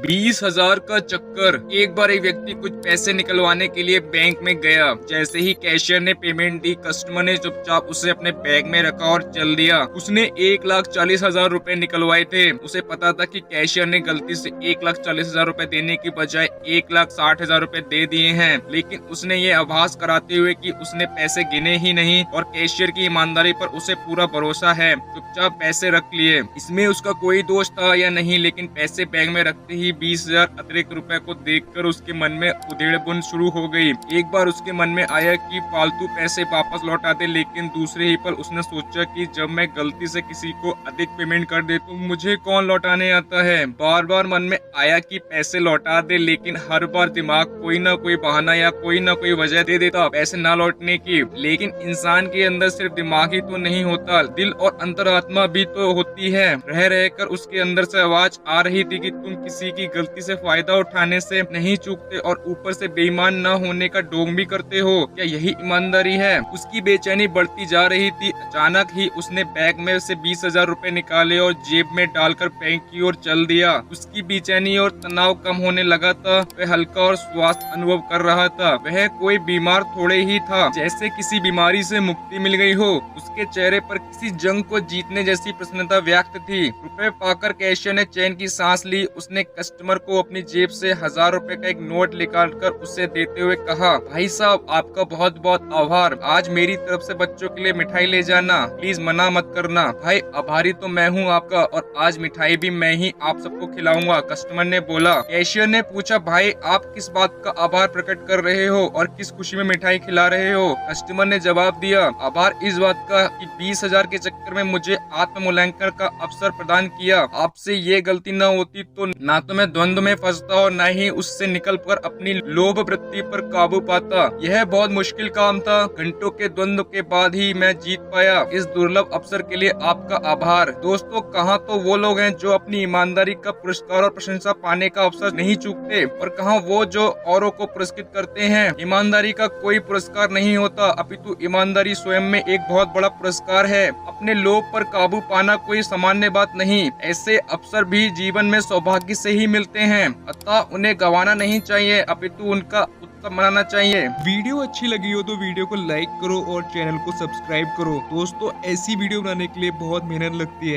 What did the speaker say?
20,000 का चक्कर। एक बार एक व्यक्ति कुछ पैसे निकलवाने के लिए बैंक में गया। जैसे ही कैशियर ने पेमेंट दी, कस्टमर ने चुपचाप उसे अपने बैग में रखा और चल दिया। उसने 1,40,000 रुपए निकलवाए थे। उसे पता था कि कैशियर ने गलती से 1,40,000 रुपए देने की बजाय 1,60,000 रुपए दे दिए हैं, लेकिन उसने ये आभास कराते हुए कि उसने पैसे गिने ही नहीं और कैशियर की ईमानदारी पर उसे पूरा भरोसा है, चुपचाप पैसे रख लिए। इसमें उसका कोई दोष था या नहीं, लेकिन पैसे बैग में रखते ही 20,000 अतिरिक्त रुपए को देखकर उसके मन में उधेड़बुन शुरू हो गई। एक बार उसके मन में आया कि फालतू पैसे वापस लौटा दे, लेकिन दूसरे ही पल उसने सोचा कि जब मैं गलती से किसी को अधिक पेमेंट कर दे तो मुझे कौन लौटाने आता है। बार बार मन में आया कि पैसे लौटा दे, लेकिन हर बार दिमाग कोई ना कोई बहाना या कोई ना कोई वजह दे देता पैसे ना लौटने की। लेकिन इंसान के अंदर सिर्फ दिमाग ही तो नहीं होता, दिल और अंतरात्मा भी तो होती है। रह रहकर उसके अंदर से आवाज आ रही थी कि तुम किसी की गलती से फायदा उठाने से नहीं चूकते और ऊपर से बेईमान न होने का ढोंग भी करते हो। क्या यही ईमानदारी है? उसकी बेचैनी बढ़ती जा रही थी। अचानक ही उसने बैग में से 20,000 रुपए निकाले और जेब में डालकर बैंक की ओर चल दिया। उसकी बेचैनी और तनाव कम होने लगा था। वह हल्का और स्वास्थ्य अनुभव कर रहा था। वह कोई बीमार थोड़े ही था, जैसे किसी बीमारी से मुक्ति मिल गई हो। उसके चेहरे पर किसी जंग को जीतने जैसी प्रसन्नता व्यक्त थी। रुपए पाकर कैशियर ने चैन की सांस ली। उसने कस्टमर को अपनी जेब से 1,000 रुपए का एक नोट निकालकर उसे देते हुए कहा, भाई साहब आपका बहुत बहुत आभार। आज मेरी तरफ से बच्चों के लिए मिठाई ले जाना, प्लीज मना मत करना। भाई आभारी तो मैं हूँ आपका, और आज मिठाई भी मैं ही आप सबको खिलाऊंगा, कस्टमर ने बोला। कैशियर ने पूछा, भाई आप किस बात का आभार प्रकट कर रहे हो और किस खुशी में मिठाई खिला रहे हो? कस्टमर ने जवाब दिया, आभार इस बात का कि 20,000 के चक्कर में मुझे आत्म मूल्यांकन का अवसर प्रदान किया। आपसे ये गलती न होती तो ना तो मैं द्वंद्व में फंसता और न ही उससे निकलकर अपनी लोभ वृत्ति पर काबू पाता। यह बहुत मुश्किल काम था। घंटों के द्वंद्व के बाद ही मैं जीत पाया। इस दुर्लभ अवसर के लिए आपका आभार। दोस्तों, कहाँ तो वो लोग हैं जो अपनी ईमानदारी का पुरस्कार और प्रशंसा पाने का अवसर नहीं चूकते, और कहाँ वो जो औरों को पुरस्कृत करते हैं। ईमानदारी का कोई पुरस्कार नहीं होता, अपितु ईमानदारी स्वयं में एक बहुत बड़ा पुरस्कार है। अपने लोभ पर काबू पाना कोई सामान्य बात नहीं। ऐसे अवसर भी जीवन में सौभाग्य से ही मिलते हैं, अतः उन्हें गंवाना नहीं चाहिए, अपितु उनका उत्सव मनाना चाहिए। वीडियो अच्छी लगी हो तो वीडियो को लाइक करो और चैनल को सब्सक्राइब करो। दोस्तों, ऐसी वीडियो बनाने के लिए बहुत मेहनत लगती है।